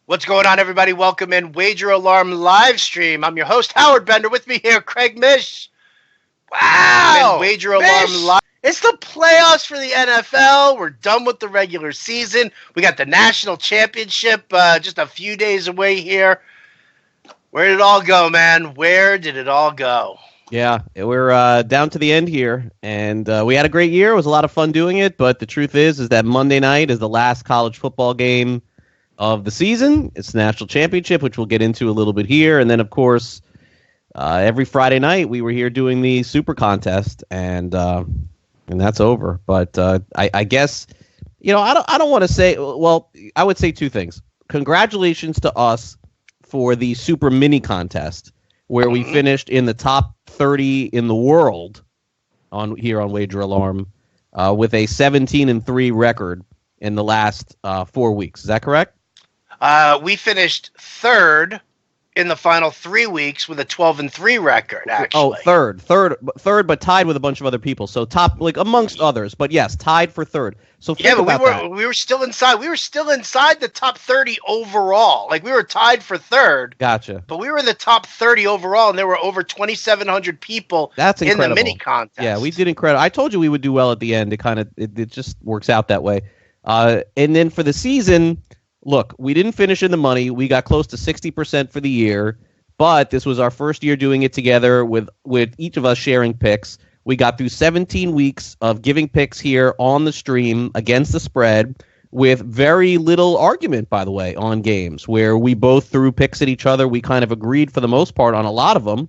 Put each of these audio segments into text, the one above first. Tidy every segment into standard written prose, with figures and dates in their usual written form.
What's going on, everybody? Welcome in Wager Alarm live stream. I'm your host, Howard Bender. With me here, Craig Mish. Wow! Wager Alarm live. It's the playoffs for the NFL. We're done with the regular season. We got the national championship just a few days away here. Where did it all go, man? Where did it all go? Yeah, we're down to the end here, and we had a great year. It was a lot of fun doing it, but the truth is that Monday night is the last college football game of the season. It's the national championship, which we'll get into a little bit here, and then, of course, every Friday night we were here doing the Super Contest, and that's over. But I guess, I don't want to say. Well, I would say two things. Congratulations to us for the Super Mini Contest, where we finished in the top 30 in the world here on Wager Alarm with a 17-3 record in the last 4 weeks. Is that correct? We finished third in the final 3 weeks with a 12-3 record, actually. Oh, third, but tied with a bunch of other people. So top, like amongst others, but yes, tied for third. So we were still inside. We were still inside the top 30 overall. Like we were tied for third. Gotcha. But we were in the top 30 overall, and there were over 2,700 people. That's incredible. In the mini contest. Yeah, we did incredible. I told you we would do well at the end. It just works out that way. And then for the season, look, we didn't finish in the money. We got close to 60% for the year, but this was our first year doing it together with each of us sharing picks. We got through 17 weeks of giving picks here on the stream against the spread with very little argument, by the way, on games where we both threw picks at each other. We kind of agreed for the most part on a lot of them.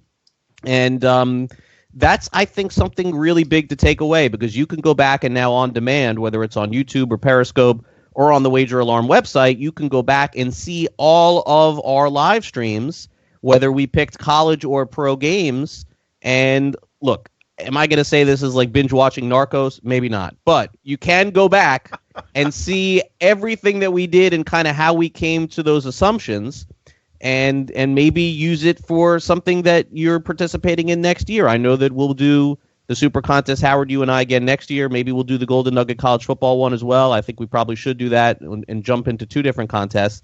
And that's, I think, something really big to take away because you can go back and now on demand, whether it's on YouTube or Periscope or on the Wager Alarm website, you can go back and see all of our live streams, whether we picked college or pro games. And look, am I going to say this is like binge watching Narcos? Maybe not. But you can go back and see everything that we did and kind of how we came to those assumptions and maybe use it for something that you're participating in next year. I know that we'll do the Super Contest, Howard, you and I again next year. Maybe we'll do the Golden Nugget College Football one as well. I think we probably should do that and jump into two different contests.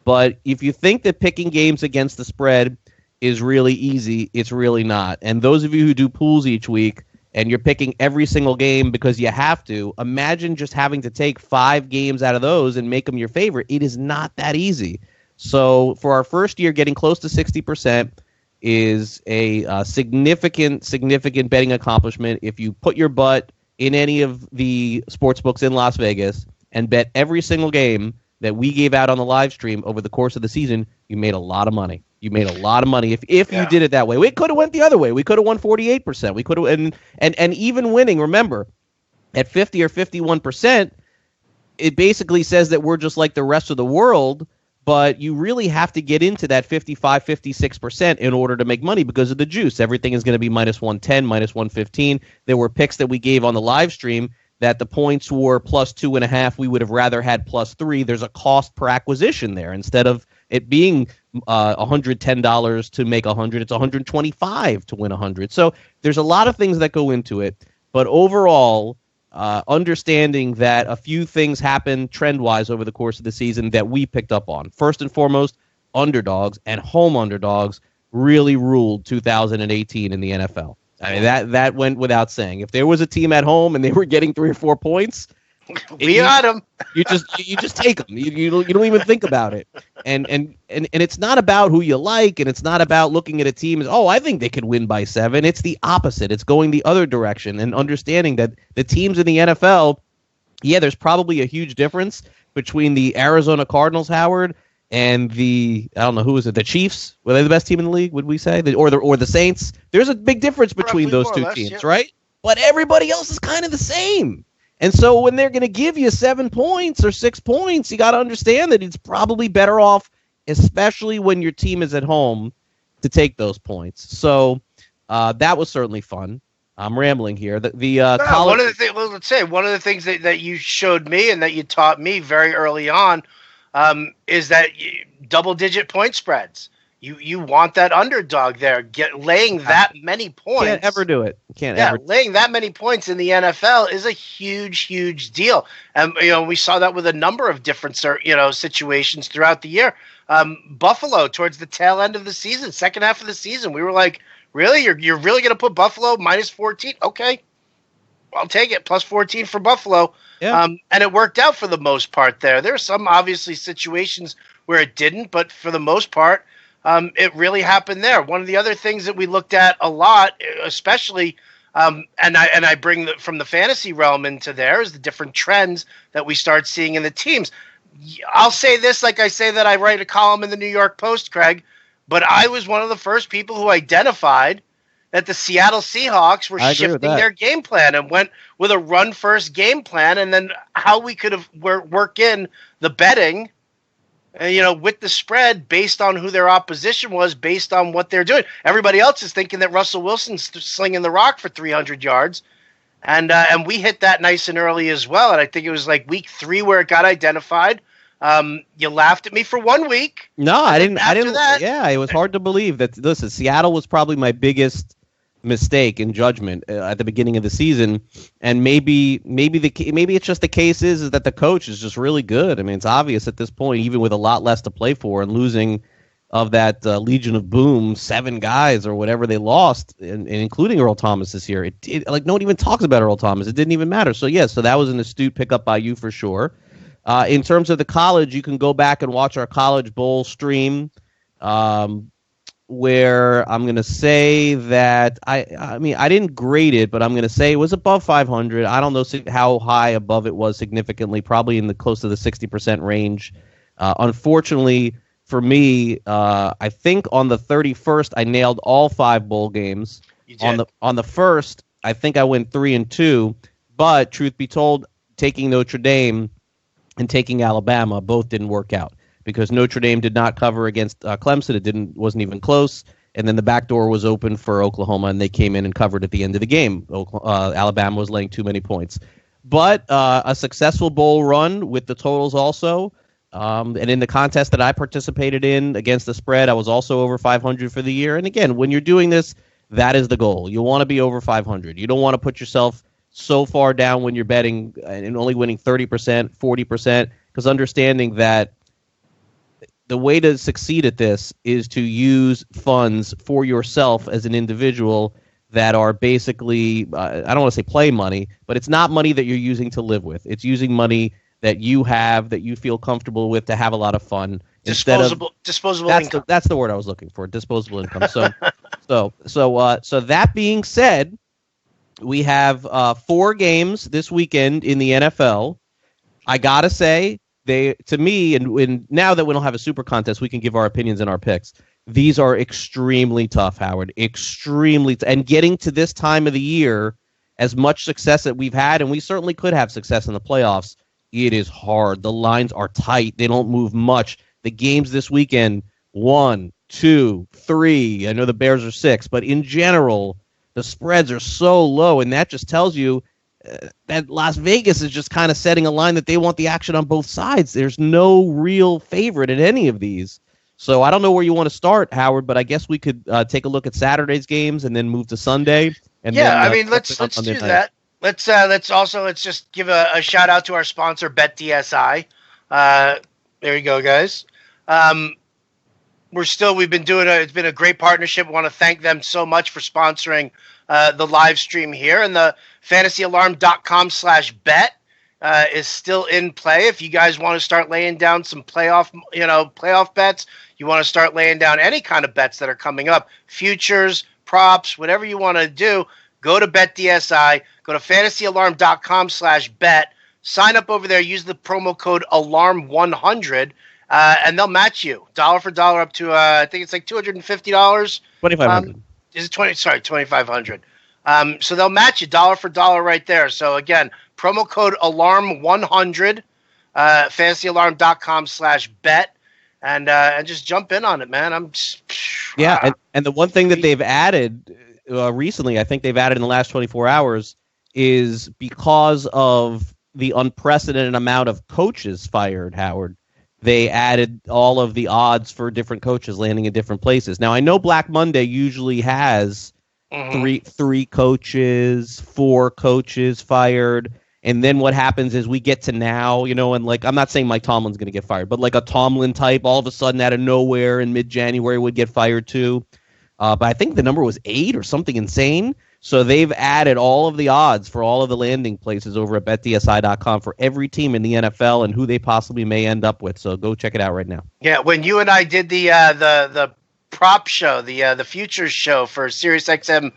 But if you think that picking games against the spread is really easy, it's really not. And those of you who do pools each week and you're picking every single game because you have to, imagine just having to take 5 games out of those and make them your favorite. It is not that easy. So for our first year, getting close to 60% is a significant betting accomplishment. If you put your butt in any of the sports books in Las Vegas and bet every single game that we gave out on the live stream over the course of the season, you made a lot of money. You made a lot of money if you did it that way. We could have went the other way. We could have won 48%. We could have and even winning, remember, at 50 or 51%, it basically says that we're just like the rest of the world, but you really have to get into that 55, 56% in order to make money because of the juice. Everything is going to be minus 110, minus 115. There were picks that we gave on the live stream that the points were plus 2.5. We would have rather had plus 3. There's a cost per acquisition there. Instead of it being $110 to make 100, it's $125 to win 100. So there's a lot of things that go into it. But overall, understanding that a few things happen trend-wise over the course of the season that we picked up on. First and foremost, underdogs and home underdogs really ruled 2018 in the NFL. I mean, that went without saying. If there was a team at home and they were getting 3 or 4 points, we got them. You just take them. You don't even think about it. And it's not about who you like, and it's not about looking at a team as, I think they could win by 7. It's the opposite. It's going the other direction and understanding that the teams in the NFL, there's probably a huge difference between the Arizona Cardinals, Howard, and the Chiefs. Were they the best team in the league, would we say? Or the Saints? There's a big difference between those two teams, right? But everybody else is kind of the same. And so when they're going to give you 7 points or 6 points, you got to understand that it's probably better off, especially when your team is at home, to take those points. So that was certainly fun. I'm rambling here. One of the things that you showed me and that you taught me very early on is that double-digit point spreads. You want that underdog there, laying that many points. Can't ever do it. Laying that many points in the NFL is a huge deal. And we saw that with a number of different situations throughout the year. Buffalo towards the tail end of the season, second half of the season, we were like, really, you're really going to put Buffalo minus 14? Okay, I'll take it. Plus 14 for Buffalo. Yeah. And it worked out for the most part there. There are some obviously situations where it didn't, but for the most part, it really happened there. One of the other things that we looked at a lot, especially, and I bring from the fantasy realm into there, is the different trends that we start seeing in the teams. I'll say this, like I say that I write a column in the New York Post, Craig, but I was one of the first people who identified that the Seattle Seahawks were shifting their game plan and went with a run-first game plan, and then how we could have work in the betting with the spread based on who their opposition was, based on what they're doing. Everybody else is thinking that Russell Wilson's slinging the rock for 300 yards. And we hit that nice and early as well. And I think it was like week 3 where it got identified. You laughed at me for 1 week. No, I didn't. Yeah, it was hard to believe that. Listen, Seattle was probably my biggest mistake in judgment at the beginning of the season, and maybe it's just the case is that the coach is just really good. I mean, it's obvious at this point, even with a lot less to play for and losing of that Legion of Boom 7 guys or whatever they lost, and including Earl Thomas this year. Like no one even talks about Earl Thomas. It didn't even matter. So so that was an astute pickup by you for sure. In terms of the college, you can go back and watch our College Bowl stream. Where I'm going to say that I mean, I didn't grade it, but I'm going to say it was above 500. I don't know how high above it was significantly, probably in the close to the 60% range. Unfortunately for me, I think on the 31st, I nailed all 5 bowl games. You did. On the first, I think I went 3-2, but truth be told, taking Notre Dame and taking Alabama both didn't work out, because Notre Dame did not cover against Clemson. It wasn't even close. And then the back door was open for Oklahoma, and they came in and covered at the end of the game. Alabama was laying too many points. But a successful bowl run with the totals also. And in the contest that I participated in against the spread, I was also over 500 for the year. And again, when you're doing this, that is the goal. You want to be over 500. You don't want to put yourself so far down when you're betting and only winning 30%, 40%, because understanding that the way to succeed at this is to use funds for yourself as an individual that are basically, I don't want to say play money, but it's not money that you're using to live with. It's using money that you have, that you feel comfortable with, to have a lot of fun. Disposable income. That's the word I was looking for, disposable income. So that being said, we have 4 games this weekend in the NFL. I got to say, to me, and now that we don't have a super contest, we can give our opinions and our picks. These are extremely tough, Howard. And getting to this time of the year, as much success that we've had, and we certainly could have success in the playoffs, it is hard. The lines are tight. They don't move much. The games this weekend, 1, 2, 3. I know the Bears are 6, but in general, the spreads are so low, and that just tells you that Las Vegas is just kind of setting a line that they want the action on both sides. There's no real favorite in any of these. So I don't know where you want to start, Howard, but I guess we could take a look at Saturday's games and then move to Sunday. And let's do that. Let's just give a shout out to our sponsor, BetDSI. There you go, guys. We've been doing it's been a great partnership. We want to thank them so much for sponsoring the live stream here, and the fantasyalarm.com/bet is still in play. If you guys want to start laying down some playoff bets, you want to start laying down any kind of bets that are coming up, futures, props, whatever you want to do, go to BetDSI, go to fantasyalarm.com/bet, sign up over there, use the promo code ALARM100, and they'll match you dollar for dollar up to I think it's like $250. $2,500. Is it $2,500? So they'll match you dollar for dollar right there. So again, promo code ALARM100, fantasyalarm.com/bet, and just jump in on it, man. And the one thing that they've added recently, I think they've added in the last 24 hours, is because of the unprecedented amount of coaches fired, Howard. they added all of the odds for different coaches landing in different places. Now, I know Black Monday usually has three coaches, 4 coaches fired. And then what happens is we get to now, and like, I'm not saying Mike Tomlin's going to get fired, but like a Tomlin type all of a sudden out of nowhere in mid-January would get fired too. But I think the number was 8 or something insane. So they've added all of the odds for all of the landing places over at BetDSI.com for every team in the NFL and who they possibly may end up with. So go check it out right now. Yeah, when you and I did the prop show, the futures show for SiriusXM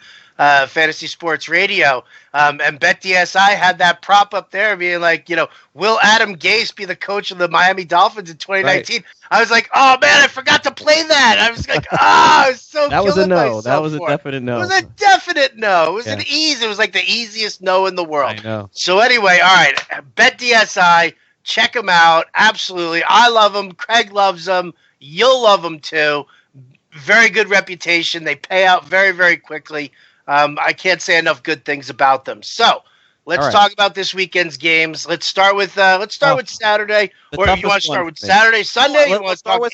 Fantasy Sports Radio, and BetDSI had that prop up there being like, will Adam Gase be the coach of the Miami Dolphins in 2019? Right. I was like, oh man, I forgot to play that. I was like, I was so that was a no. That was a definite no. It was a definite no. It was an ease. It was like the easiest no in the world. I know. So anyway, all right, BetDSI, check them out. Absolutely, I love them. Craig loves them. You'll love them too. Very good reputation. They pay out very, very quickly. I can't say enough good things about them. So let's talk about this weekend's games. Let's start with Saturday, or you want to start with Saturday, Sunday? We'll start with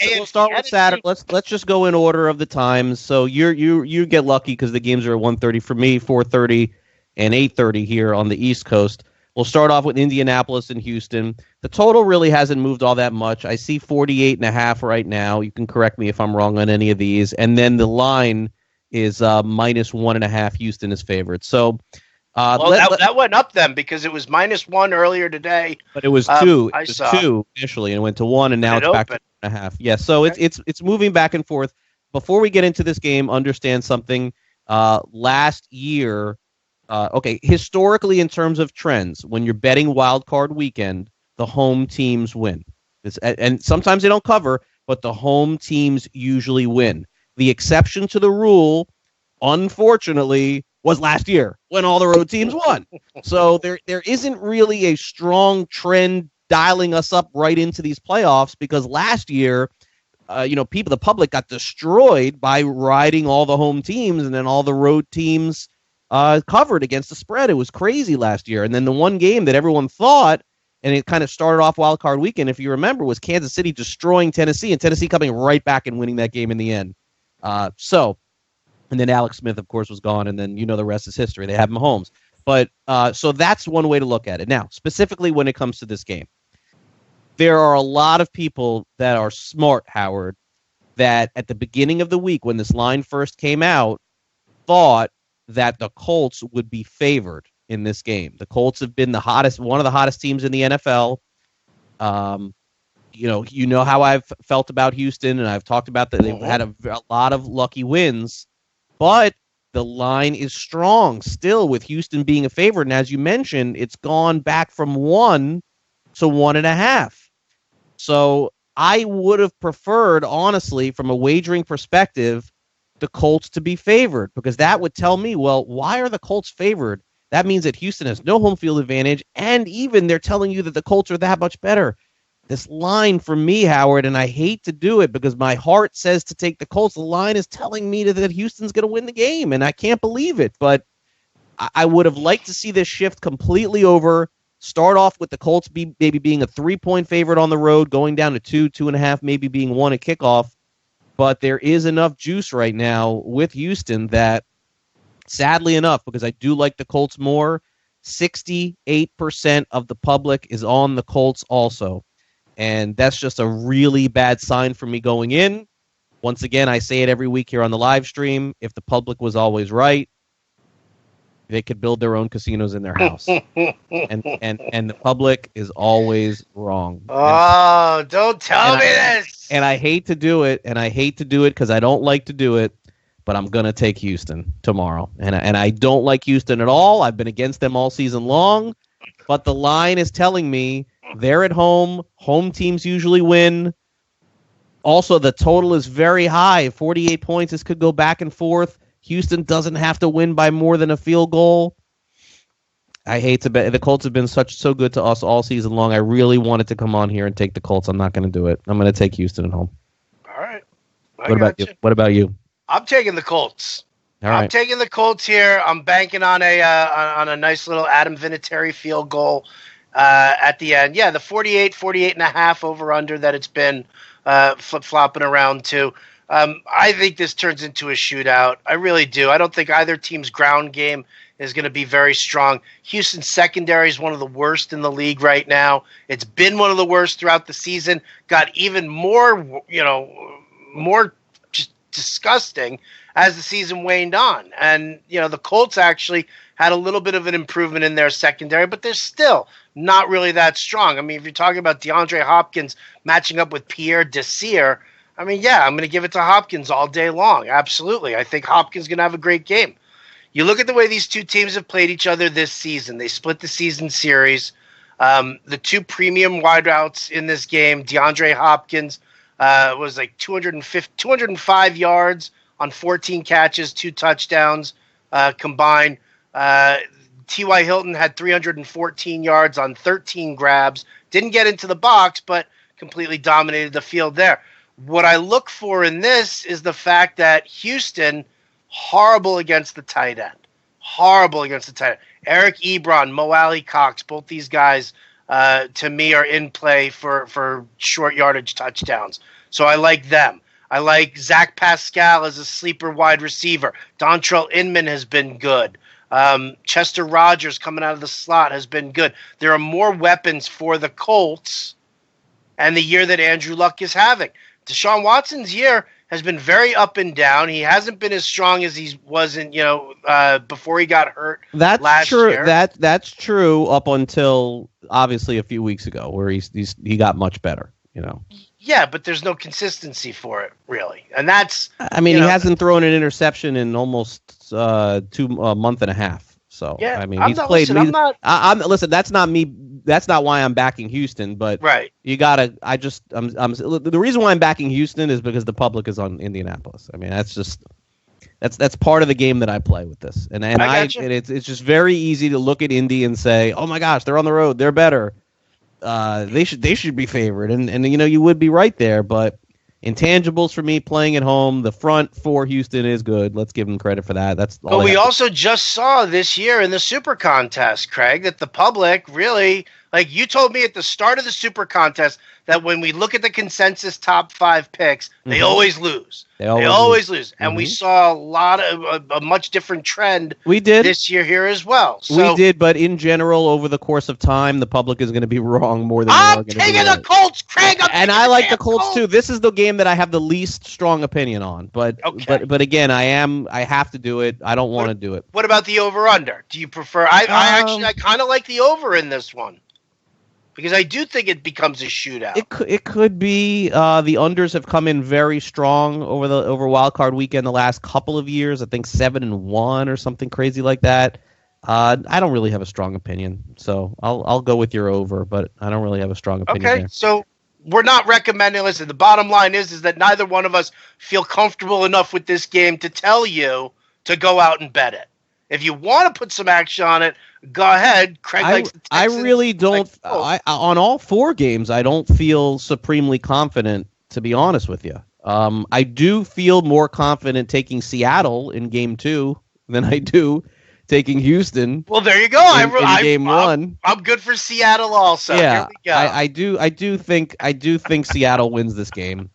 Saturday. Let's just go in order of the times. So you get lucky because the games are at 1:30 for me, 4:30, and 8:30 here on the East Coast. We'll start off with Indianapolis and Houston. The total really hasn't moved all that much. I see 48.5 right now. You can correct me if I'm wrong on any of these. And then the line is -1.5. Houston is favored. So that went up then because it was -1 earlier today. But it was 2. It was 2 initially, and it went to 1, and now it's back to 1.5. Yeah, so it's moving back and forth. Before we get into this game, understand something. Last year, historically in terms of trends, when you're betting wild card weekend, the home teams win. And sometimes they don't cover, but the home teams usually win. The exception to the rule, unfortunately, was last year when all the road teams won. So there isn't really a strong trend dialing us up right into these playoffs because last year, the public got destroyed by riding all the home teams and then all the road teams covered against the spread. It was crazy last year. And then the one game that everyone thought, and it kind of started off wild card weekend, if you remember, was Kansas City destroying Tennessee and Tennessee coming right back and winning that game in the end. And then Alex Smith, of course, was gone, and then the rest is history. They have Mahomes. But so that's one way to look at it. Now, specifically when it comes to this game, there are a lot of people that are smart, Howard, that at the beginning of the week when this line first came out, thought that the Colts would be favored in this game. The Colts have been one of the hottest teams in the NFL. You know how I've felt about Houston, and I've talked about that they've had a lot of lucky wins, but the line is strong still with Houston being a favorite. And as you mentioned, it's gone back from 1 to 1.5. So I would have preferred, honestly, from a wagering perspective, the Colts to be favored because that would tell me, well, why are the Colts favored? That means that Houston has no home field advantage, and even they're telling you that the Colts are that much better. This line for me, Howard, and I hate to do it because my heart says to take the Colts. The line is telling me that Houston's going to win the game, and I can't believe it. But I would have liked to see this shift completely over. Start off with the Colts maybe being a 3-point favorite on the road, going down to 2, 2.5, maybe being 1 at kickoff. But there is enough juice right now with Houston that, sadly enough, because I do like the Colts more, 68% of the public is on the Colts also. And that's just a really bad sign for me going in. Once again, I say it every week here on the live stream. If the public was always right, they could build their own casinos in their house. and the public is always wrong. Oh, don't tell me this. And I hate to do it, because I don't like to do it, but I'm going to take Houston tomorrow. And I don't like Houston at all. I've been against them all season long, but the line is telling me they're at home. Home teams usually win. Also, the total is very high, 48 points. This could go back and forth. Houston doesn't have to win by more than a field goal. I hate to bet. The Colts have been so good to us all season long. I really wanted to come on here and take the Colts. I'm not going to do it. I'm going to take Houston at home. All right. What about you? I'm taking the Colts. All right. I'm taking the Colts here. I'm banking on a nice little Adam Vinatieri field goal. at the end. Yeah, the 48 and a half over-under that it's been flip-flopping around to. I think this turns into a shootout. I really do. I don't think either team's ground game is going to be very strong. Houston's secondary is one of the worst in the league right now. It's been one of the worst throughout the season. Got even more, more just disgusting as the season waned on. And, the Colts actually had a little bit of an improvement in their secondary, but they're still not really that strong. I mean, if you're talking about DeAndre Hopkins matching up with Pierre Desir, I mean, yeah, I'm going to give it to Hopkins all day long. Absolutely. I think Hopkins is going to have a great game. You look at the way these two teams have played each other this season. They split the season series. The two premium wideouts in this game, DeAndre Hopkins was like 205 yards on 14 catches, 2 touchdowns combined. T.Y. Hilton had 314 yards on 13 grabs. Didn't get into the box, but completely dominated the field there. What I look for in this is the fact that Houston, horrible against the tight end. Horrible against the tight end. Eric Ebron, Mo Alley Cox, both these guys, to me, are in play for short yardage touchdowns. So I like them. I like Zach Pascal as a sleeper wide receiver. Dontrell Inman has been good. Chester Rogers coming out of the slot has been good. There are more weapons for the Colts and the year that Andrew Luck is having. Deshaun Watson's year has been very up and down. He hasn't been as strong as he was in, before he got hurt last year. That's true up until obviously a few weeks ago, where he got much better. Yeah, but there's no consistency for it, really, and that's. I mean, he hasn't thrown an interception in almost a month and a half. So yeah, I mean, he's played. Listen, that's not me. That's not why I'm backing Houston. But right, you gotta. The reason why I'm backing Houston is because the public is on Indianapolis. I mean, that's part of the game that I play with this, and it's just very easy to look at Indy and say, oh my gosh, they're on the road, they're better. They should be favored, and you would be right there, but intangibles for me playing at home. The front for Houston is good. Let's give them credit for that. That's all. But we also just saw this year in the Super Contest, Craig, that the public really, like you told me at the start of the Super Contest, that when we look at the consensus top 5 picks, they always lose. They always lose. And we saw a much different trend this year here as well. So, we did, but in general, over the course of time, the public is going to be wrong more than I'm taking the Colts, Craig. And I like the Colts too. This is the game that I have the least strong opinion on. But again, I have to do it. I don't want to do it. What about the over/under? Do you prefer? I kind of like the over in this one. Because I do think it becomes a shootout. It could be. The unders have come in very strong over Wild Card Weekend the last couple of years. I think 7-1 or something crazy like that. I don't really have a strong opinion, so I'll go with your over, but I don't really have a strong opinion. Okay, so we're not recommending. Listen, the bottom line is that neither one of us feel comfortable enough with this game to tell you to go out and bet it. If you want to put some action on it, go ahead. Craig likes the Texans. I really don't. On all 4 games, I don't feel supremely confident, to be honest with you. I do feel more confident taking Seattle in Game 2 than I do taking Houston. Well, there you go. In Game 1. I'm good for Seattle also. Yeah, here we go. I do think Seattle wins this game.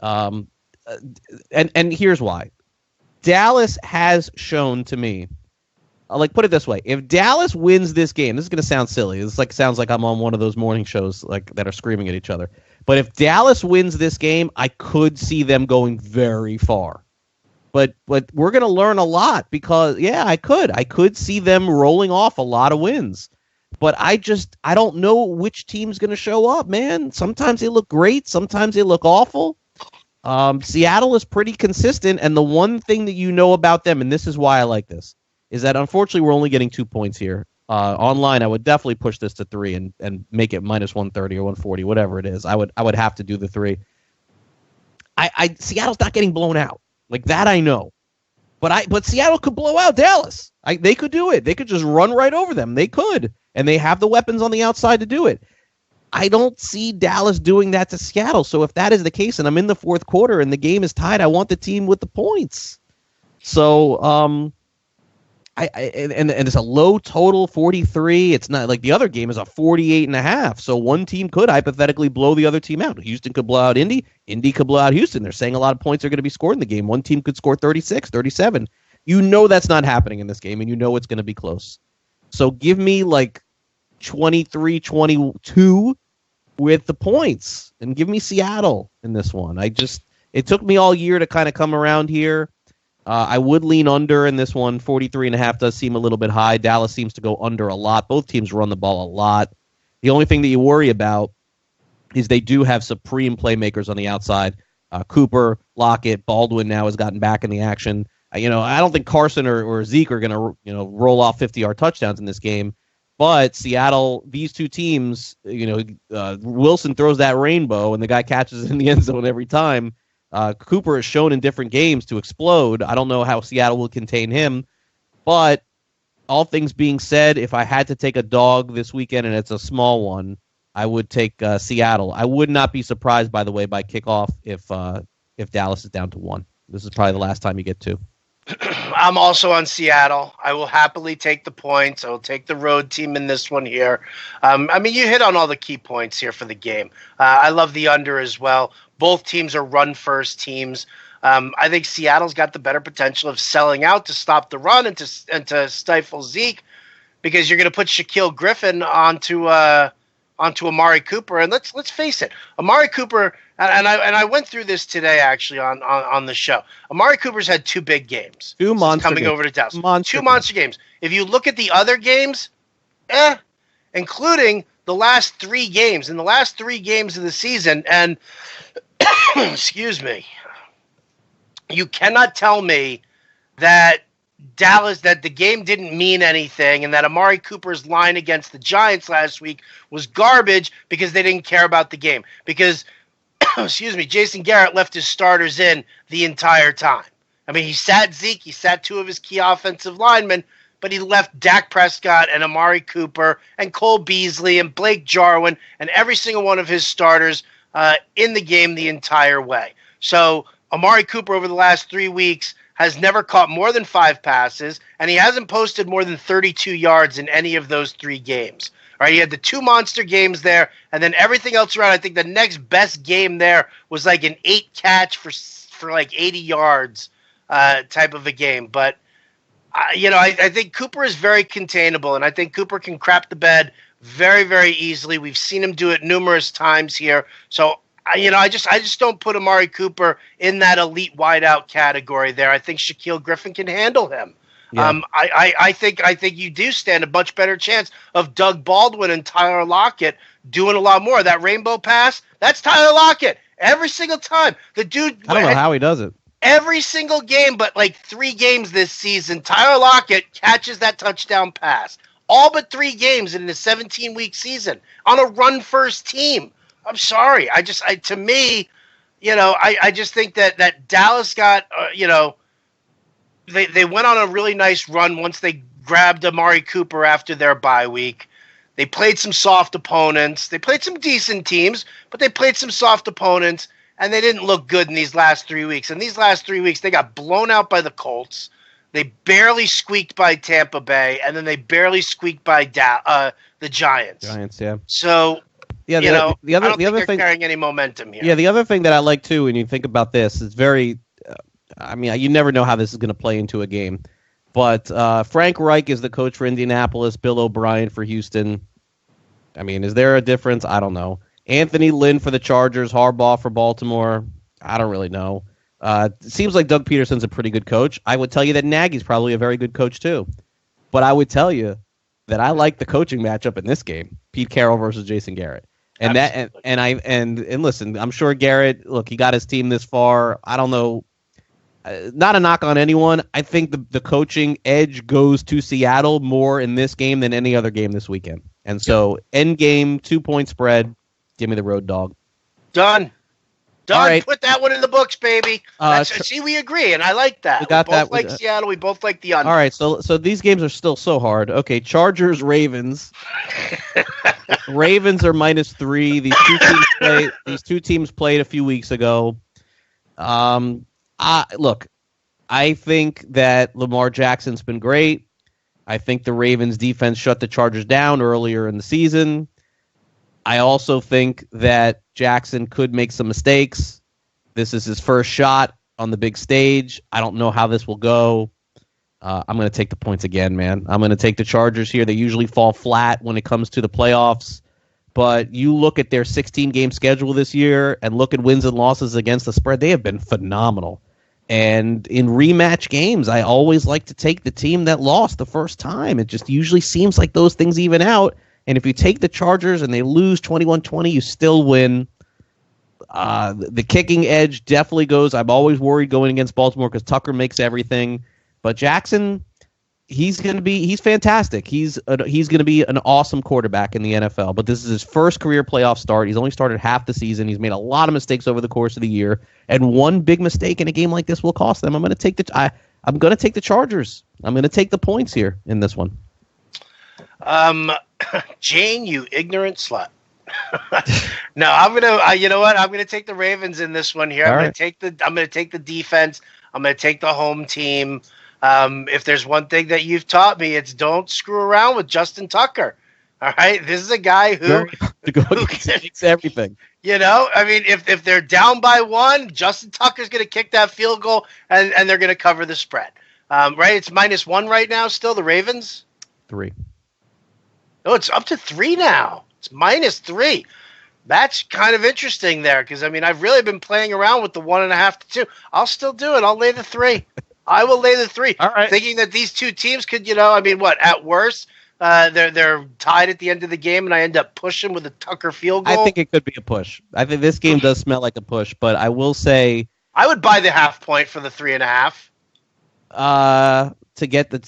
And here's why. Dallas has shown to me. Put it this way: if Dallas wins this game, this is going to sound silly. This sounds like I'm on one of those morning shows that are screaming at each other. But if Dallas wins this game, I could see them going very far. But we're going to learn a lot because I could see them rolling off a lot of wins. But I don't know which team's going to show up, man. Sometimes they look great, sometimes they look awful. Seattle is pretty consistent, and the one thing that you know about them, and this is why I like this, is that unfortunately we're only getting 2 points here. Online, I would definitely push this to 3 and make it minus 130 or 140, whatever it is. I would have to do the 3. Seattle's not getting blown out. Like that I know. But Seattle could blow out Dallas. They could do it. They could just run right over them. They could. And they have the weapons on the outside to do it. I don't see Dallas doing that to Seattle. So if that is the case and I'm in the 4th quarter and the game is tied, I want the team with the points. So And it's a low total, 43. It's not like the other game is a 48.5. So one team could hypothetically blow the other team out. Houston could blow out Indy. Indy could blow out Houston. They're saying a lot of points are going to be scored in the game. One team could score 36, 37. You know that's not happening in this game, and you know it's going to be close. So give me like 23-22 with the points, and give me Seattle in this one. It took me all year to kind of come around here. I would lean under in this one. 43.5 does seem a little bit high. Dallas seems to go under a lot. Both teams run the ball a lot. The only thing that you worry about is they do have supreme playmakers on the outside. Cooper, Lockett, Baldwin now has gotten back in the action. I don't think Carson or Zeke are going to roll off 50-yard touchdowns in this game. But Seattle, these two teams, Wilson throws that rainbow and the guy catches it in the end zone every time. Cooper is shown in different games to explode. I don't know how Seattle will contain him, but all things being said, if I had to take a dog this weekend, and it's a small one, I would take Seattle. I would not be surprised, by the way, by kickoff if Dallas is down to 1. This is probably the last time you get 2. I'm also on Seattle. I will happily take the points. I will take the road team in this one here. You hit on all the key points here for the game. I love the under as well. Both teams are run-first teams. I think Seattle's got the better potential of selling out to stop the run and to stifle Zeke, because you're going to put Shaquille Griffin onto Amari Cooper. And let's face it, Amari Cooper, and I went through this today actually on the show. Amari Cooper's had 2 big games. 2 monster coming games. Over to Dallas. 2 monster games. If you look at the other games, including the last 3 games. In the last 3 games of the season, and excuse me, you cannot tell me that the game didn't mean anything and that Amari Cooper's line against the Giants last week was garbage because they didn't care about the game. Because, excuse me, Jason Garrett left his starters in the entire time. He sat Zeke, he sat 2 of his key offensive linemen, but he left Dak Prescott and Amari Cooper and Cole Beasley and Blake Jarwin and every single one of his starters in the game the entire way. So Amari Cooper over the last 3 weeks has never caught more than 5 passes, and he hasn't posted more than 32 yards in any of those 3 games. All right, he had the 2 monster games there, and then everything else around. I think the next best game there was like an 8 catch for like 80 yards type of a game. But I think Cooper is very containable, and I think Cooper can crap the bed very, very easily. We've seen him do it numerous times here. So, I just don't put Amari Cooper in that elite wideout category there. I think Shaquille Griffin can handle him. Yeah. I think you do stand a much better chance of Doug Baldwin and Tyler Lockett doing a lot more. That rainbow pass, that's Tyler Lockett every single time. The dude, I don't know how he does it. Every single game, but like 3 games this season, Tyler Lockett catches that touchdown pass. All but 3 games in the 17-week season on a run-first team. I'm sorry. I just think that Dallas got, they went on a really nice run once they grabbed Amari Cooper after their bye week. They played some soft opponents. They played some decent teams, but they played some soft opponents, and they didn't look good in these last 3 weeks. And these last 3 weeks, they got blown out by the Colts. They barely squeaked by Tampa Bay, and then they barely squeaked by the Giants. Giants, yeah. So, yeah, the other I don't think they're carrying any momentum here. Yeah, the other thing that I like, too, when you think about this, is very you never know how this is going to play into a game. But Frank Reich is the coach for Indianapolis, Bill O'Brien for Houston. Is there a difference? I don't know. Anthony Lynn for the Chargers, Harbaugh for Baltimore. I don't really know. It seems like Doug Peterson's a pretty good coach. I would tell you that Nagy's probably a very good coach, too. But I would tell you that I like the coaching matchup in this game, Pete Carroll versus Jason Garrett. And listen, I'm sure Garrett, look, he got his team this far. I don't know. Not a knock on anyone. I think the coaching edge goes to Seattle more in this game than any other game this weekend. And so, end game, 2-point spread. Give me the road dog. Done. All right. Put that one in the books, baby. See, we agree, and I like that. We both like Seattle. We both like the under. All right, so these games are still so hard. Okay, Chargers, Ravens. Ravens are -3. These two teams played a few weeks ago. Look, I think that Lamar Jackson's been great. I think the Ravens defense shut the Chargers down earlier in the season. I also think that Jackson could make some mistakes. This is his first shot on the big stage. I don't know how this will go. I'm going to take the points again, man. I'm going to take the Chargers here. They usually fall flat when it comes to the playoffs. But you look at their 16-game schedule this year and look at wins and losses against the spread. They have been phenomenal. And in rematch games, I always like to take the team that lost the first time. It just usually seems like those things even out. And if you take the Chargers and they lose 21-20, you still win. The kicking edge definitely goes. I'm always worried going against Baltimore because Tucker makes everything. But Jackson, he's fantastic. He's going to be an awesome quarterback in the NFL. But this is his first career playoff start. He's only started half the season. He's made a lot of mistakes over the course of the year, and one big mistake in a game like this will cost them. I'm going to take the Chargers. I'm going to take the points here in this one. Jane, you ignorant slut. No, I'm gonna. You know what? I'm gonna take the Ravens in this one here. I'm gonna take the defense. I'm gonna take the home team. If there's one thing that you've taught me, it's don't screw around with Justin Tucker. All right, this is a guy who makes everything. You know, I mean, if they're down by one, Justin Tucker's gonna kick that field goal, and they're gonna cover the spread. Right? It's -1 right now. Still the Ravens. 3. Oh, it's up to 3 now. It's -3. That's kind of interesting there because, I mean, I've really been playing around with the 1.5 to 2. I'll still do it. I'll lay the 3. I will lay the 3. All right. Thinking that these two teams could, I mean, what, at worst, they're tied at the end of the game and I end up pushing with a Tucker field goal. I think it could be a push. I think this game does smell like a push, but I will say I would buy the half point for the 3.5. To get the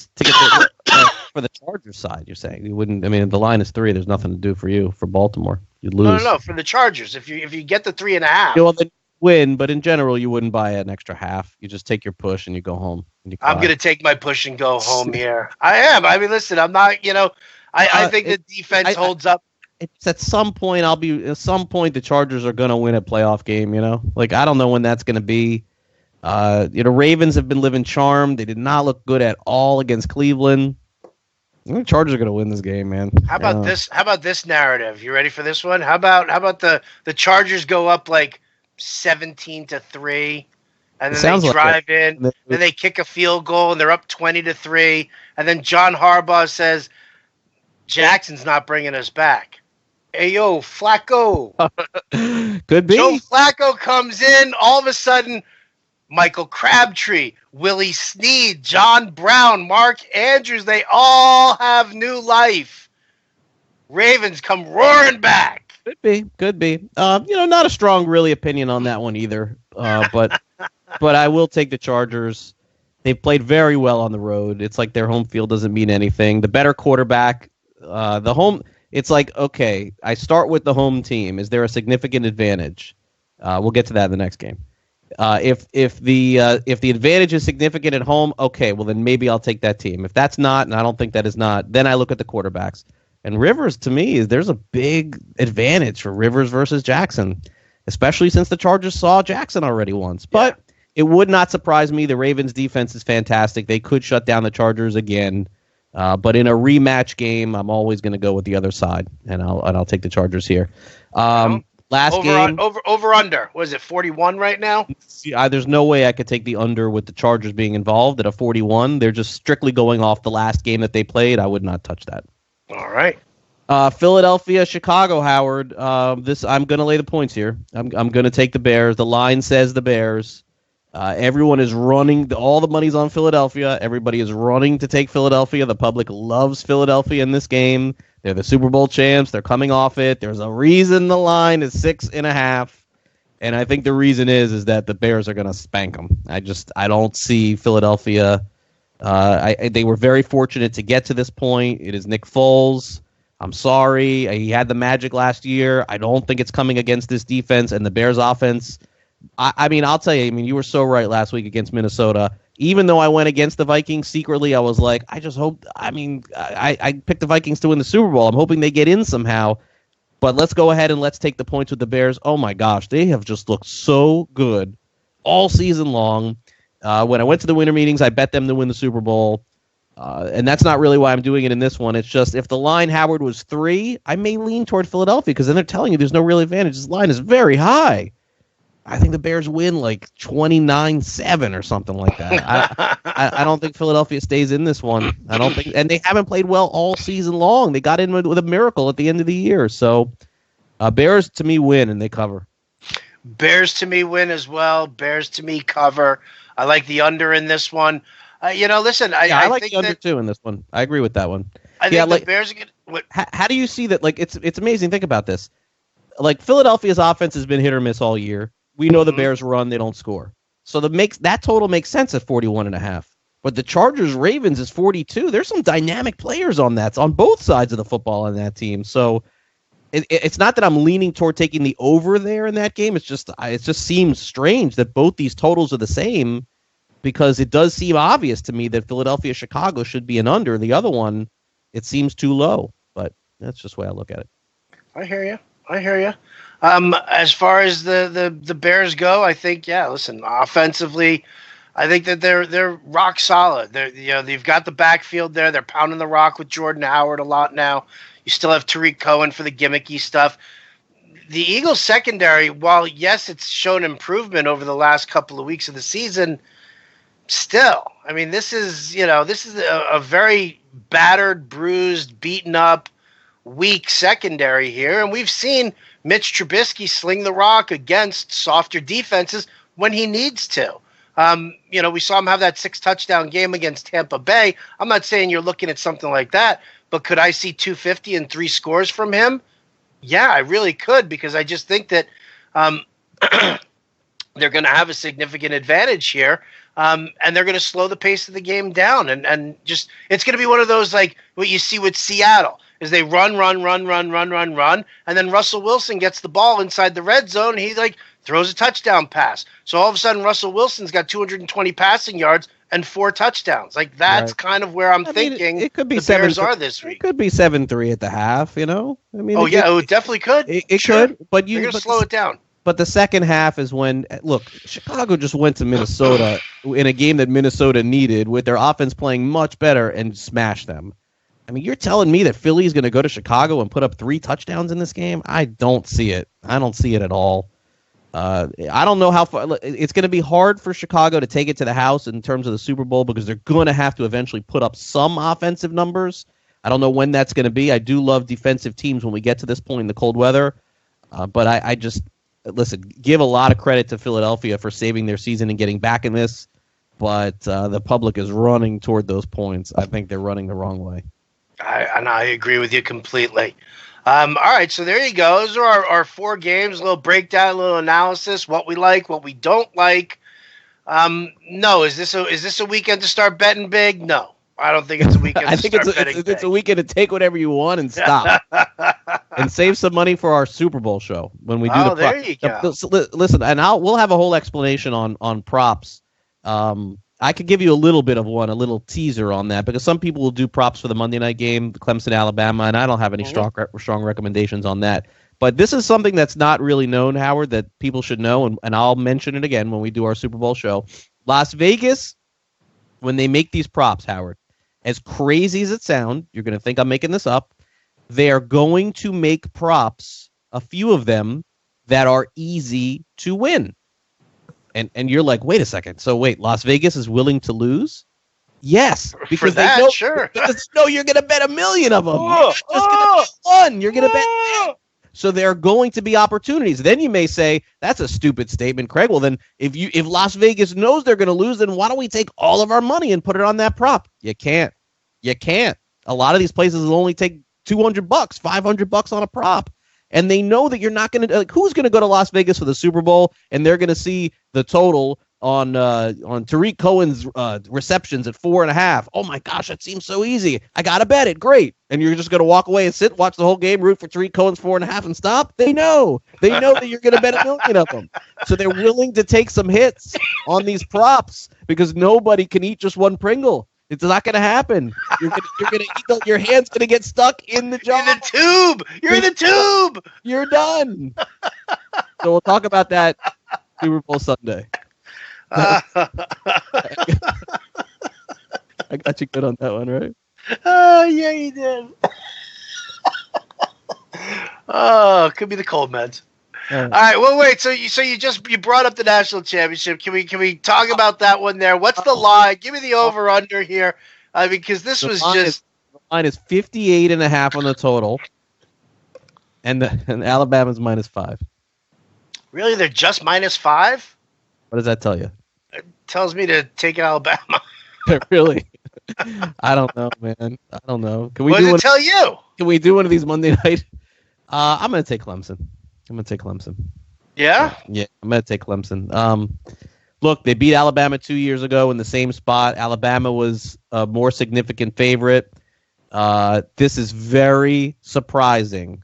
for the Chargers side, you're saying you wouldn't. I mean, the line is 3. There's nothing to do for you for Baltimore. You'd lose. No. For the Chargers, if you get the 3.5, well, then you win. But in general, you wouldn't buy an extra half. You just take your push and you go home. I'm going to take my push and go home here. I am. I mean, listen, I'm not. I think the defense holds up. It's at some point. The Chargers are going to win a playoff game. Like I don't know when that's going to be. Ravens have been living charmed. They did not look good at all against Cleveland. The Chargers are going to win this game, man. How about this? How about this narrative? You ready for this one? How about the Chargers go up like 17-3, and then they drive in, then they kick a field goal, and they're up 20-3, and then John Harbaugh says, "Jackson's not bringing us back." Hey, yo, Flacco. Could be. Joe Flacco comes in, all of a sudden, Michael Crabtree, Willie Snead, John Brown, Mark Andrews, they all have new life. Ravens come roaring back. Could be. Not a strong really opinion on that one either. But I will take the Chargers. They've played very well on the road. It's like their home field doesn't mean anything. The better quarterback, it's like, okay, I start with the home team. Is there a significant advantage? We'll get to that in the next game. If the advantage is significant at home, okay, well then maybe I'll take that team. If that's not, and I don't think that is not, then I look at the quarterbacks. And Rivers, to me, there's a big advantage for Rivers versus Jackson, especially since the Chargers saw Jackson already once. But it would not surprise me. The Ravens' defense is fantastic. They could shut down the Chargers again. But in a rematch game, I'm always going to go with the other side, and I'll take the Chargers here. Last game. Over under. What is it, 41 right now? There's no way I could take the under with the Chargers being involved at a 41. They're just strictly going off the last game that they played. I would not touch that. All right. Philadelphia, Chicago, Howard. I'm going to lay the points here. I'm going to take the Bears. The line says the Bears. Everyone is running. All the money's on Philadelphia. Everybody is running to take Philadelphia. The public loves Philadelphia in this game. They're the Super Bowl champs. They're coming off it. There's a reason the line is 6.5. And I think the reason is that the Bears are going to spank them. I don't see Philadelphia. They were very fortunate to get to this point. It is Nick Foles. I'm sorry. He had the magic last year. I don't think it's coming against this defense and the Bears offense. I mean, I'll tell you, you were so right last week against Minnesota. Even though I went against the Vikings secretly, I was like, I just hope, I picked the Vikings to win the Super Bowl. I'm hoping they get in somehow. But let's go ahead and let's take the points with the Bears. Oh, my gosh, they have just looked so good all season long. When I went to the winter meetings, I bet them to win the Super Bowl. And that's not really why I'm doing it in this one. It's just if the line, Howard, was 3, I may lean toward Philadelphia because then they're telling you there's no real advantage. This line is very high. I think the Bears win like 29-7 or something like that. I don't think Philadelphia stays in this one. I don't think, and they haven't played well all season long. They got in with a miracle at the end of the year. So Bears to me win and they cover. Bears to me win as well. Bears to me cover. I like the under in this one. Listen, I like think the under too in this one. I agree with that one. I think the Bears are good. How do you see that? Like, it's amazing. Think about this. Like, Philadelphia's offense has been hit or miss all year. We know the Bears run, they don't score. So that total makes sense at 41.5. But the Chargers Ravens is 42. There's some dynamic players on that, on both sides of the football on that team. So it's not that I'm leaning toward taking the over there in that game. It just seems strange that both these totals are the same, because it does seem obvious to me that Philadelphia Chicago should be an under. The other one, it seems too low. But that's just the way I look at it. I hear you. As far as the Bears go, I think, listen, offensively, I think that they're rock solid. They've got the backfield there. They're pounding the rock with Jordan Howard a lot now. You still have Tariq Cohen for the gimmicky stuff. The Eagles secondary, while yes, it's shown improvement over the last couple of weeks of the season, still, I mean, this is a very battered, bruised, beaten up, weak secondary here, and we've seen Mitch Trubisky sling the rock against softer defenses when he needs to. We saw him have that 6-touchdown game against Tampa Bay. I'm not saying you're looking at something like that, but could I see 250 and 3 scores from him? Yeah, I really could, because I just think that they're going to have a significant advantage here, and they're going to slow the pace of the game down, and just it's going to be one of those like what you see with Seattle. Is they run, and then Russell Wilson gets the ball inside the red zone, and he throws a touchdown pass. So all of a sudden, Russell Wilson's got 220 passing yards and 4 touchdowns. That's kind of where I'm thinking it could be the Bears are this week. It could be 7-3 at the half, it definitely could. It could, but you're going to slow it down. But the second half is when, look, Chicago just went to Minnesota in a game that Minnesota needed with their offense playing much better and smashed them. I mean, you're telling me that Philly is going to go to Chicago and put up 3 touchdowns in this game? I don't see it. I don't see it at all. I don't know how far. It's going to be hard for Chicago to take it to the house in terms of the Super Bowl, because they're going to have to eventually put up some offensive numbers. I don't know when that's going to be. I do love defensive teams when we get to this point in the cold weather. But I just, listen, give a lot of credit to Philadelphia for saving their season and getting back in this. But the public is running toward those points. I think they're running the wrong way. I agree with you completely. All right, so there you go. Those are our 4 games, a little breakdown, a little analysis, what we like, what we don't like. No, is this a weekend to start betting big? No, I don't think it's a weekend to start betting big. It's a weekend to take whatever you want and stop. And save some money for our Super Bowl show when we do there you go. Listen, and we'll have a whole explanation on props. I could give you a little bit of a little teaser on that, because some people will do props for the Monday night game, Clemson, Alabama, and I don't have any strong recommendations on that. But this is something that's not really known, Howard, that people should know, and I'll mention it again when we do our Super Bowl show. Las Vegas, when they make these props, Howard, as crazy as it sounds, you're going to think I'm making this up, they are going to make props, a few of them, that are easy to win. And you're like, wait a second. So wait, Las Vegas is willing to lose? Yes, because they know, sure. Because you're going to bet 1 million of them. You're not just going to bet one. You're going to bet. So there are going to be opportunities. Then you may say, that's a stupid statement, Craig. Well, then if Las Vegas knows they're going to lose, then why don't we take all of our money and put it on that prop? You can't. A lot of these places will only take $200, $500 on a prop. And they know that you're not going to, who's going to go to Las Vegas for the Super Bowl and they're going to see the total on Tariq Cohen's receptions at 4.5. Oh my gosh, that seems so easy. I got to bet it. Great. And you're just going to walk away and sit, watch the whole game, root for Tariq Cohen's 4.5 and stop. They know that you're going to bet 1 million of them. So they're willing to take some hits on these props because nobody can eat just one Pringle. It's not going to happen. You're going to eat. Your hand's going to get stuck in the jar. In the tube. You're in the tube. You're done. So we'll talk about that Super Bowl Sunday. I got you good on that one, right? Oh, yeah, you did. Oh, could be the cold meds. All right. Well, wait. So you brought up the national championship. Can we talk about that one there? What's the line? Give me the over under here, because this was just the line is 58.5 on the total, and Alabama's -5. Really, they're just -5. What does that tell you? It tells me to take Alabama. Really? I don't know, man. I don't know. What does it tell you? Can we do one of these Monday night? I'm going to take Clemson. Yeah? Yeah, I'm going to take Clemson. Look, they beat Alabama 2 years ago in the same spot. Alabama was a more significant favorite. This is very surprising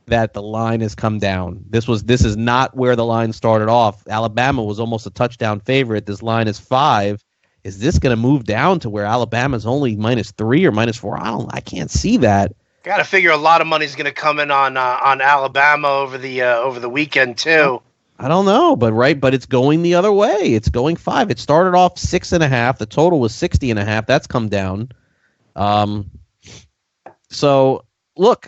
that the line has come down. This is not where the line started off. Alabama was almost a touchdown favorite. This line is 5. Is this going to move down to where Alabama's only -3 or -4? I can't see that. Got to figure a lot of money's going to come in on Alabama over the weekend too. I don't know, but it's going the other way. It's going 5. It started off 6.5. The total was 60.5. That's come down. So look,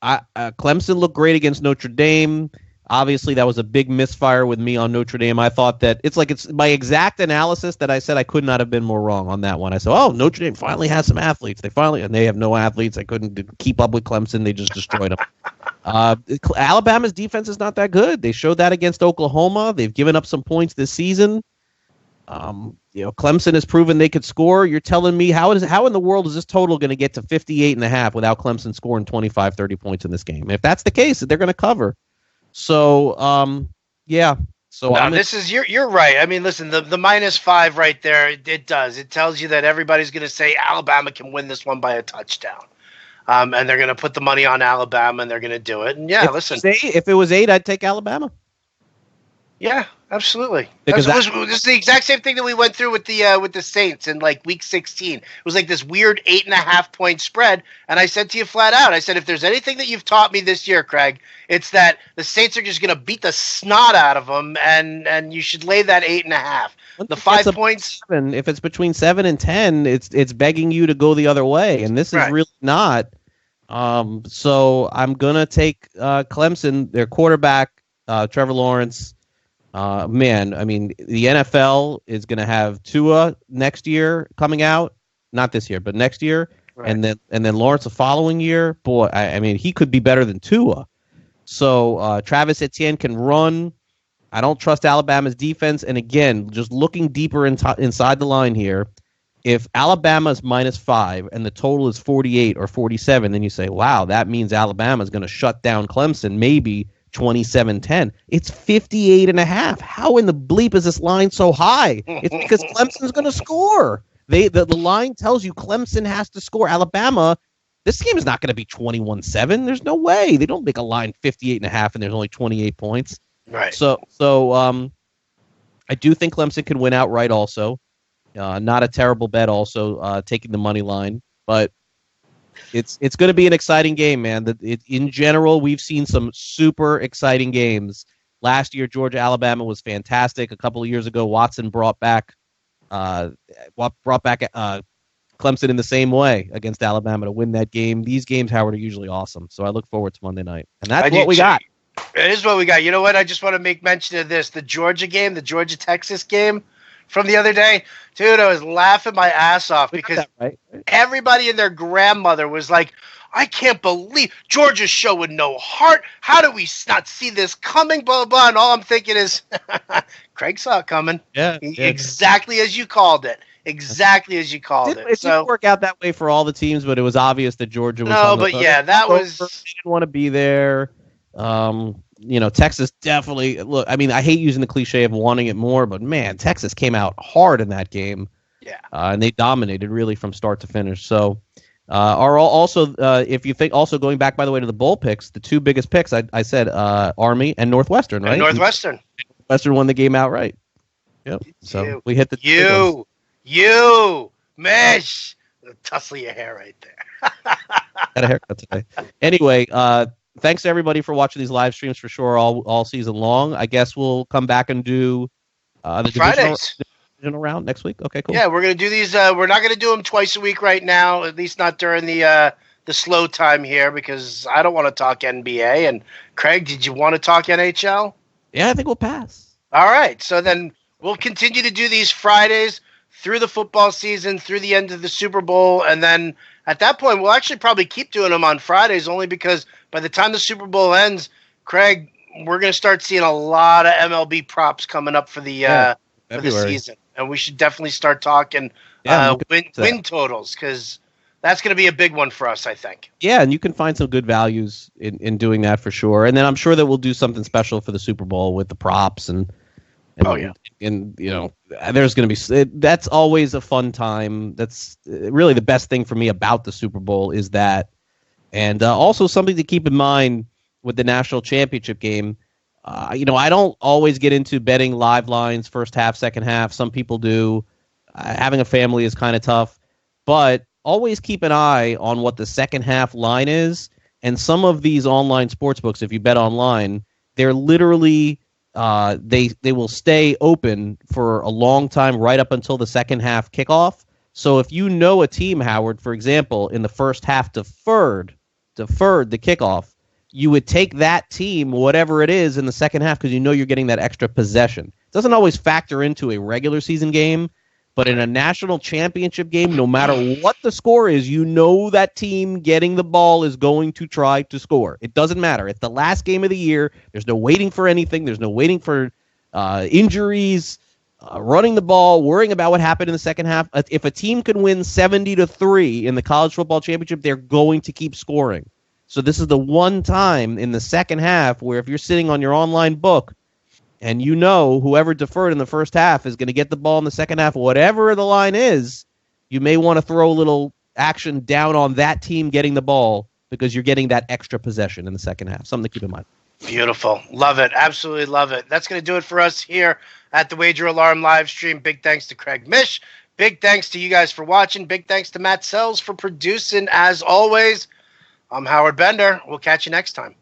Clemson looked great against Notre Dame. Obviously, that was a big misfire with me on Notre Dame. I thought that it's my exact analysis that I said I could not have been more wrong on that one. I said, "Oh, Notre Dame finally has some athletes. And they have no athletes. They couldn't keep up with Clemson. They just destroyed them." Alabama's defense is not that good. They showed that against Oklahoma. They've given up some points this season. Clemson has proven they could score. You're telling me how in the world is this total going to get to 58.5 without Clemson scoring 25, 30 points in this game? If that's the case, they're going to cover. So, yeah. So you're right. I mean, listen, the -5 right there, it tells you that everybody's going to say Alabama can win this one by a touchdown. And they're going to put the money on Alabama and they're going to do it. And yeah, if it was 8, I'd take Alabama. Yeah, absolutely. Because this is the exact same thing that we went through with the Saints in like week 16. It was like this weird 8.5 point spread, and I said to you flat out, I said, if there's anything that you've taught me this year, Craig, it's that the Saints are just going to beat the snot out of them, and you should lay that 8.5. The 5 points. If it's between 7 and 10, it's begging you to go the other way, and this is really not. So I'm gonna take Clemson, their quarterback, Trevor Lawrence. Man, I mean, the NFL is going to have Tua next year coming out, not this year, but next year, and then Lawrence the following year. Boy, I mean, he could be better than Tua. So Travis Etienne can run. I don't trust Alabama's defense. And again, just looking deeper inside the line here, if Alabama is -5 and the total is 48 or 47, then you say, wow, that means Alabama is going to shut down Clemson, maybe 27-10. It's 58.5. How in the bleep is this line so high? It's because Clemson's going to score. The line tells you Clemson has to score. Alabama, this game is not going to be 21-7. There's no way. They don't make a line 58.5 and there's only 28 points. Right. So I do think Clemson can win outright also. Not a terrible bet also, taking the money line. But it's going to be an exciting game, man. In general, we've seen some super exciting games. Last year, Georgia-Alabama was fantastic. A couple of years ago, Watson brought back Clemson in the same way against Alabama to win that game. These games, Howard, are usually awesome. So I look forward to Monday night. And that's what we got. It is what we got. You know what? I just want to make mention of this. The Georgia game, the Georgia-Texas game from the other day, dude, I was laughing my ass off because everybody and their grandmother was like, I can't believe Georgia's showing no heart. How do we not see this coming? Blah, blah, blah. And all I'm thinking is, Craig saw it coming. Yeah. Exactly as you called it. Exactly as you called it. It didn't work out that way for all the teams, but it was obvious that Georgia was they didn't want to be there. Texas definitely, look, I mean, I hate using the cliche of wanting it more, but man, Texas came out hard in that game. Yeah. And they dominated really from start to finish. So, if you think, also going back, by the way, to the bowl picks, the two biggest picks, I said Army and Northwestern, right? And Northwestern won the game outright. Yep. So we hit the Mish, the tussle of your hair right there. Got a haircut today. Anyway, thanks to everybody for watching these live streams for sure all season long. I guess we'll come back and do the Fridays. divisional round next week? Okay, cool. Yeah, we're going to do these. We're not going to do them twice a week right now, at least not during the slow time here, because I don't want to talk NBA. And Craig, did you want to talk NHL? Yeah, I think we'll pass. All right. So then we'll continue to do these Fridays through the football season, through the end of the Super Bowl. And then at that point, we'll actually probably keep doing them on Fridays, only because by the time the Super Bowl ends, Craig, we're going to start seeing a lot of MLB props coming up for the season. And we should definitely start talking win totals, because that's going to be a big one for us, I think. Yeah, and you can find some good values in doing that for sure. And then I'm sure that we'll do something special for the Super Bowl with the props and there's going to be that's always a fun time. That's really the best thing for me about the Super Bowl is that, and also something to keep in mind with the national championship game. I don't always get into betting live lines, first half, second half. Some people do. Having a family is kind of tough, but always keep an eye on what the second half line is. And some of these online sports books, if you bet online, they're literally they will stay open for a long time, right up until the second half kickoff. So if you know a team, Howard, for example, in the first half deferred the kickoff, you would take that team, whatever it is, in the second half because you know you're getting that extra possession. It doesn't always factor into a regular season game, but in a national championship game, no matter what the score is, you know that team getting the ball is going to try to score. It doesn't matter. It's the last game of the year. There's no waiting for anything. There's no waiting for injuries, running the ball, worrying about what happened in the second half. If a team can win 70-3 in the college football championship, they're going to keep scoring. So this is the one time in the second half where if you're sitting on your online book and you know whoever deferred in the first half is going to get the ball in the second half, whatever the line is, you may want to throw a little action down on that team getting the ball because you're getting that extra possession in the second half. Something to keep in mind. Beautiful. Love it. Absolutely love it. That's going to do it for us here at the Wager Alarm live stream. Big thanks to Craig Mish. Big thanks to you guys for watching. Big thanks to Matt Sells for producing as always. I'm Howard Bender. We'll catch you next time.